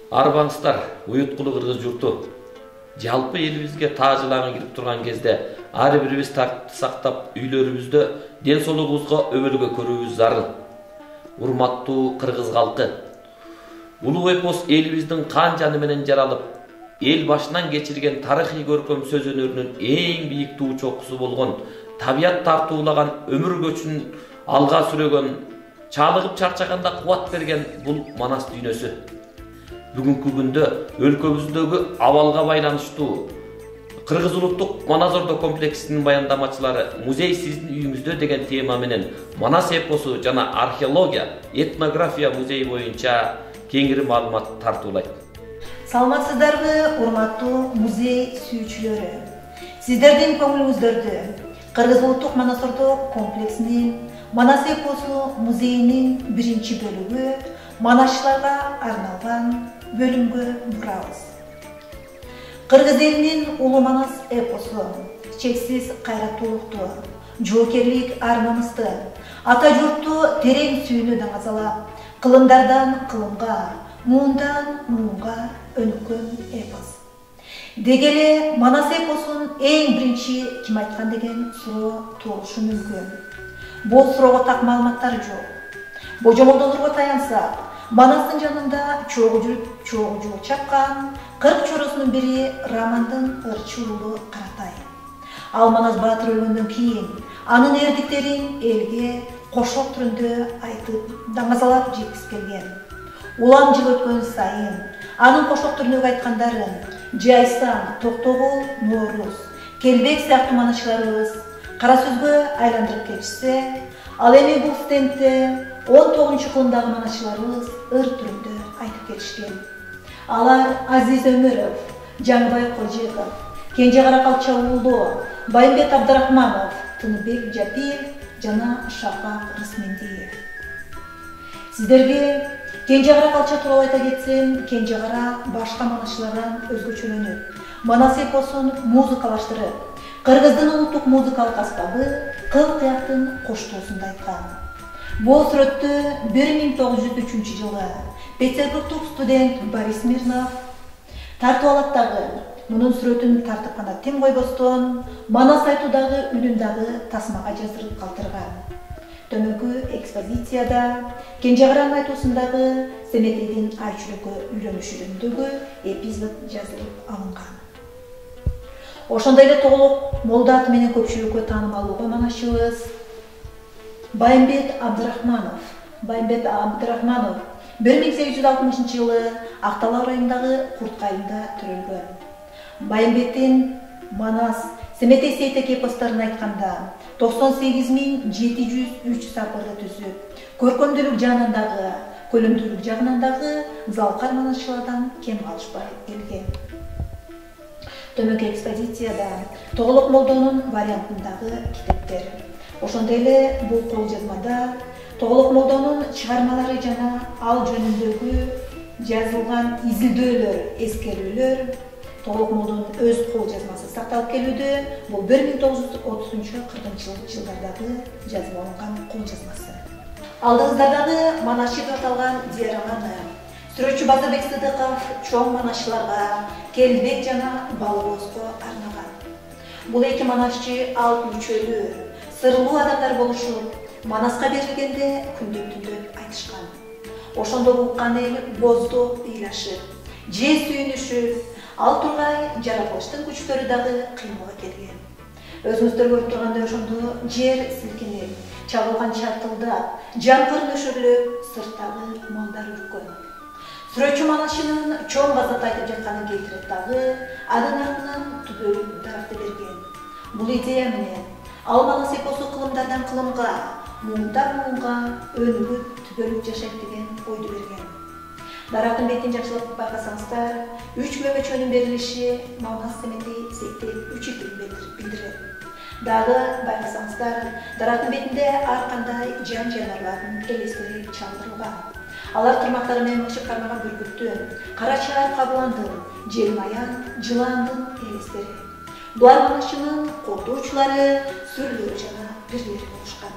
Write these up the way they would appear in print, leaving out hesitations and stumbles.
Арбаңыздар, уюткулуу кыргыз журту. Жалпы элибизге таажылаңы кирип турган кезде ар бирибиз тартипти сактап, үйлөрүбүздө ден соолугубузга өбөлгө көрүүбүз зарыл. Урматтуу кыргыз калкы, улуу эпос элибиздин кан жаны менен жаралып, эл башынан кечирген тарыхый көркөм сөз өнөрүнүн эң бийик туу чокусу болгон табият тартуулаган өмүр көчүн алга сүрөгөн, чалыгып чарчаганда кубат берген бул Манас дүйнөсү. Бүгүнкү күндө өлкөбүздөгү абалга байланыштуу Кыргыз улуттук Манас Ордо комплексинин баяндамачылары музей сиздин үйүңүздө деген тема менен Манас эпосу жана археология, этнография музейи боюнча кеңири маалымат тартуулайт. Саламатсыздарбы, урматтуу музей сүйүүчүлөрү. Сиздердин көңүлүңүздөрдү Кыргыз улуттук Манас Ордо комплексинин Манас эпосу музейинин биринчи бөлүгү манасчыларга арналган бөлүмгө бурабыз. Кыргыз элинин улуу Манас эпосу чексиз кайраттуулукту, жоокерлик ар-намысты, ата журтту терең сүйүүнү даңазалап, кылымдардан кылымга, муундан муунга өнүккөн эпос. Деги эле Манас эпосун эң биринчи ким айткан деген суроо туулушу мүмкүн. Бул суроого так маалыматтар жок. Божомолдолорго таянсак, Манастын жанында чогуу жүрүп, чогуу жол чапкан 40 чоросунун бири Рамандын ырчы уулу Каратай. Ал Манас баатыр өлгөндөн кийин анын эрдиктерин элге кошок түрүндө айтып, даңазалап жеткирип келген. Улам жыл өткөн сайын анын кошок түрүндөгү айткандарын Жайсан, Токтогул, Нооруз, Келбек сыяктуу манасчыларыбыз кара сөзгө айландырып келишсе, ал эми бул стендте 19-кылымдагы манасчыларыбыз ыр түрүндө айтып келишкен. Алар Азиз Өмөров, Жаңыбай Кожеков, Кенжекара Калча уулу, Байымбет Абдрахманов, Тыныбек Жапиев жана Шапак Рысмендиев. Сиздерге Кенжекара Калча тууралуу айта кетсем, Кенжекара башка манасчылардан өзгөчөлөнүп, Манас эпосун музыкалаштырып, Кыргыздын улуттук музыкалык аспабы кыл-кыяктын коштоосунда айткан. Бул сүрөттө 1903 жылы Петербургдук студент Борис Смирнов тартып алат дагы, мунун сүрөтүн тартып гана тем койбостон, Манас айтуудагы үнүн дагы тасмага жаздырып калтырган. Төмөнкү экспозицияда Кенжекаранын айтуусундагы Семетейдин Айчүрөккө үйлөнүшү жөнүндөгү эпизод жазылып алынган. Ошондой эле Тоголок молда аты менен көпчүлүккө таанымал болгон манасчыбыз Байымбет Абдрахманов 1860 жылы Акталар айындагы Курт айында төрөлгөн. Байымбеттин Манас, Семетей Сейтек эпостарын айтканда 98.703 сапырды түзүп, көркөмдүүлүк жагынан дагы, көлөмдүүлүк жагынан дагы залкар манасчылардан кем калышпай келген. Төмөнкү экспозицияда Тоголок молдонун вариантындагы китептер. Ошондой эле бул кол жазмада Тоголок молдонун чыгармалары жана ал жөнүндөгү жазылган изилдөөлөр, эскерүүлөр, Тоголок молдонун өз кол жазмасы сакталып келүүдө. Бул 1930-40 жылдардагы жазып алынган кол жазмасы. Алдыңыздардагы манасчы деп аталган диараманы сүрөтчү Базарбек Сыдыков чоң манасчыларга, Келбек жана Балыбозго арнаган. Бул эки манасчы ал үчөлүү, сырлуу адамдар болушуп, Манаска берилгенде күндөп-түндөп айтышкан. Ошондо уккан эл бозду ыйлашып, же сүйүнүшүп, ал тургай жаратылыштын күчтөрү дагы кыймылга келген. Өзүңүздөр көрүп тургандай ошондо жер силкинип, чабылган чартылдап, жаңкыр нөшөрлөп, сырттагы малдар үрккөн. Сүрөтчү манасчынын чоң базат айтып жатканын келтирип дагы, анын артынан түбөлүк даракты берген. Бул идея менен ал Манас эпосу кылымдардан кылымга, муундан муунга өнүгүп түбөлүк жашайт деген ойду берген. Дарактын бетин жакшылап байкасаңыздар, 3 мөмөчөнүн берилиши Манас Семетей Сейтек 3 экенин билдирет. Дагы байкасаңыздар, дарактын бетинде ар кандай жан жаныбарлардын элестери чалдырылган. Алар тырмактары менен мыкшып кармаган бүркүттүн, кара чаар кабыландын, желмаян, жыландын элестери. Булар манашчынын колдоочулары, сүрлөрү жана бирлери болушкан.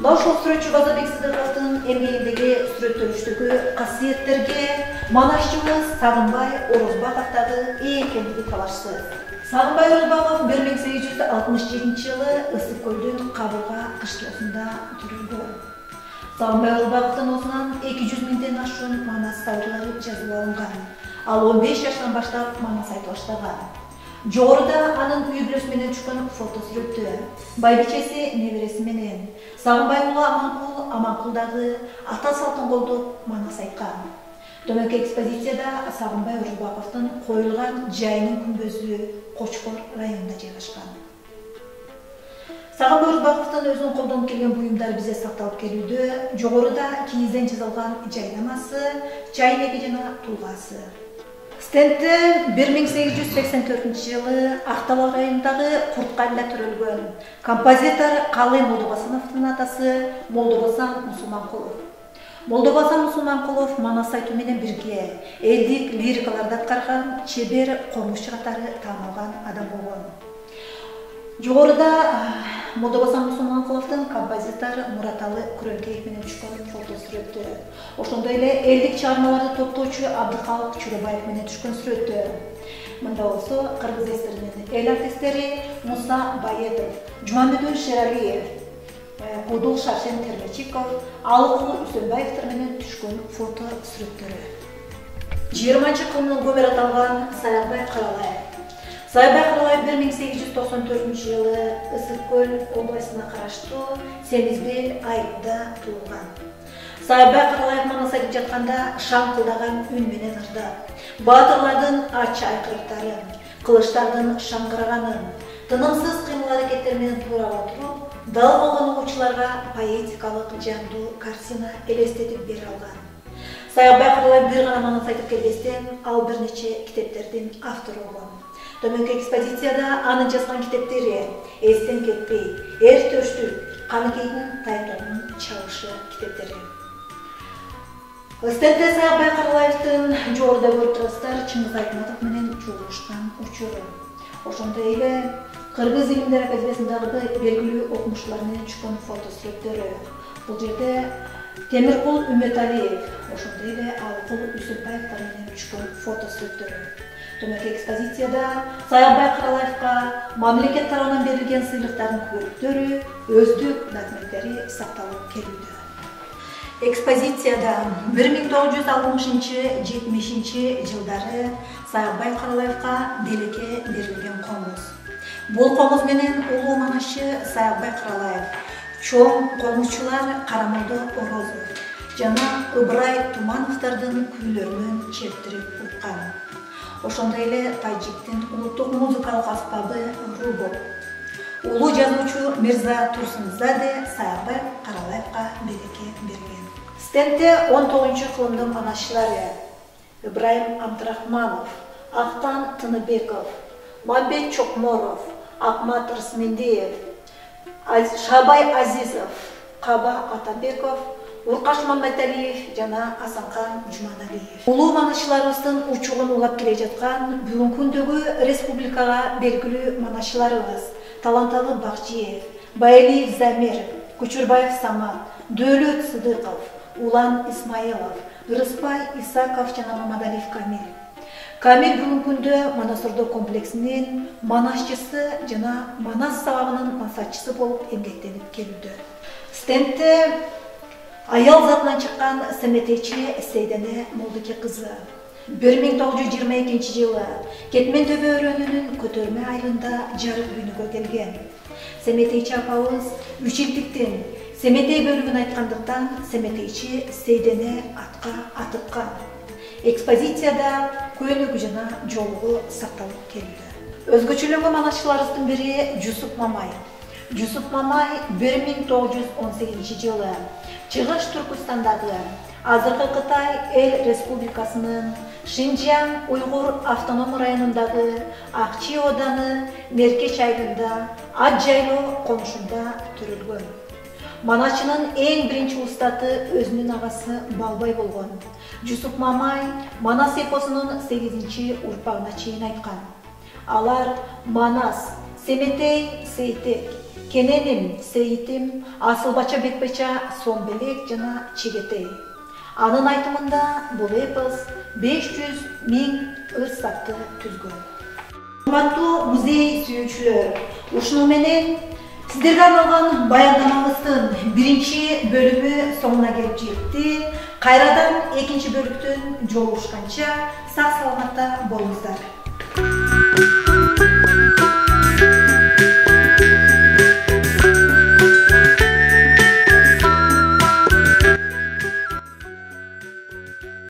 Мына ошол сүрөтчү Базарбек Сыдыковдун эмгегиндеги сүрөттөлүштөгү касиеттерге манашчыбыз Сагынбай Орозбаковдагы экендиги талашсыз. Сагынбай Орозбаков 1867 жылы Ысык көлдүн Кабылга кыштоосунда төрөлгөн. Сагынбай Орозбаковдун осунан 200 миңден ашуун манас сабырлары жазып алынган. Ал 15 жаштан баштап манас айта баштаган. Жогоруда анын үй бүлөсү менен түшкөн фото сүрөттү. Байбичеси небереси менен Сагынбай уулу Аманкул дагы ата салтын колдоп манас айткан. Төмөнкү экспозицияда Сагынбай Орозбаковдун коюлган жайынын күмбөзү Кочкор районунда жайгашкан. Сагынбай Орозбаковдун өзүнүн колдонуп келген буюмдары бизде сакталып келүүдө. Жогоруда кийизден жасалган жайнамасы, чайнеги жана тулгасы. Стендте 1884 жылы Актабал районундагы Курткайда төрөлгөн композитор Калый Молдобасановдун атасы Молдобасан Мусулманкулов. Молдобасан Мусулманкулов манас айтуу менен бирге элдик лирикаларды аткарган чебер комуш катары таанылган адам болгон. Жогоруда Молдобасан Мусулманкуловдун композитор Мураталы Күрөлкеев менен түшкөн фото сүрөттү. Ошондой эле элдик чыгармаларды топтоочу Абдыкалык Чурабаев менен түшкөн сүрөттү. Мында болсо кыргыз эстеринин эл артисттери Муса Баедов, Жумамедул Шералиев, Кудул Шаршен Термечиков, Алыкул Үсөнбаевдер менен түшкөн фото сүрөттөрү. 20-кылымдын көмөр аталган Саябай Каралаев. Саябай Каралаев 1894 жылы Ысык көл областына караштуу Семизбел айылында туулган. Саябай Каралаев манас айтып жатканда шаңкылдаган үн менен ырдап, баатырлардын ачы айкырыктарын, кылычтардын шаңкыраганын, тынымсыз кыймыл аракеттер менен туурала туруп, дал болгон угуучуларга поэтикалык жандуу картина элестетип бере алган. Саябай Каралаев бир гана манас айтып келбестен, ал бир нече китептердин автору болгон. Төмөнкү экспозицияда анын жазган китептери Эстен кетпей, Эр төштүк, Каныкейдин тайторунун чалышы китептери. Стендте Саябай Каралаевдин жогоруда көрүп турасыздар Чыңгыз Айтматов менен жолугушкан учуру. Ошондой эле Кыргыз илимдер академиясындагы белгилүү окумуштуулар менен түшкөн фото сүрөттөрү. Бул жерде Темиркул Үмөталиев, ошондой эле Алыкул Үсөнбаевдер менен түшкөн фото сүрөттөрү. Төмөнкү экспозицияда Саябай Каралаевга мамлекет тарабынан берилген сыйлыктардын күбөлүктөрү, өздүк документтери сакталып келүүдө. Экспозицияда 1960-70 жылдары Саябай Каралаевга делеке берилген комуз. Бул комуз менен улуу манашчы Саябай Каралаев, чоң комузчулар Карамолдо Орозов жана Ыбырай Тумановдордун күүлөрүнөн чептирип уккан. Ошондой эле тажиктин улуттук музыкалык аспабы рубок. Улуу жазуучу Мирза Турсунзаде Саябай Каралаевга береке берген. Стендте 19-кылымдын манашчылары Ибраим Абдрахманов, Актан Тыныбеков, Мамбет Чокморов, Акмат Рысмендиев, Шабай Азизов, Каба Атабеков, Уркаш Мамбеталиев жана Асанкан Жуманалиев. Улуу манашчыларыбыздын учугун улап келе жаткан бүгүнкү күндөгү республикага белгилүү манашчыларыбыз Таланталы Бакчиев, Байлиев Замир, Кучурбаев Самат, Дөөлөт Сыдыков, Улан Исмаилов, Ырыспай Исаков жана Мамадалиев Камил. Камил бүгүнкү күндө Манас Ордо комплексинин манашчысы жана Манас сабагынын мансатчысы болуп эмгектенип келүүдө. Стендте аял затынан чыккан Семетейчи Сейдене Молдуке кызы 1922 жылы Кетмен төбө өрөөнүнүн көтөрмө айылында жарык дүйнөгө келген. Семетейчи апабыз үчилдиктин Семетей бөлүгүн айткандыктан Семетейчи Сейдене атка атыккан. Экспозицияда көйлөгү жана жолугу сакталып келүүдө. Өзгөчөлөгөн манашчыларыбыздын бири Жусуп Мамай. Жусуп Мамай 1918 жылы Чыгыш Түркістандагы азыркы Кытай Эл Республикасынын Шинжяң Уйгур автоном районундагы Акчи Оданы Меркеч айылында ат жайлоо конушунда төрөлгөн. Маначынын эң биринчи устаты өзүнүн агасы Балбай болгон. Жусуп Мамай Манас эпосунун 8-урпагына чейин айткан. Алар Манас, Семетей, Сейтек, Кененим, Сейитим, Асылбача, Бекбача, Сомбелек жана Чигетей. Анын айтымында бул эпос 500.000 ырсакты түзгөн. Урматтуу музей сүйүүчүлөр, ушуну менен сиздерге арналган баяндамабыздын биринчи бөлүмү соңуна келип жетти. Кайрадан экинчи бөлүктөн жолугушканча сак саламатта болуңуздар.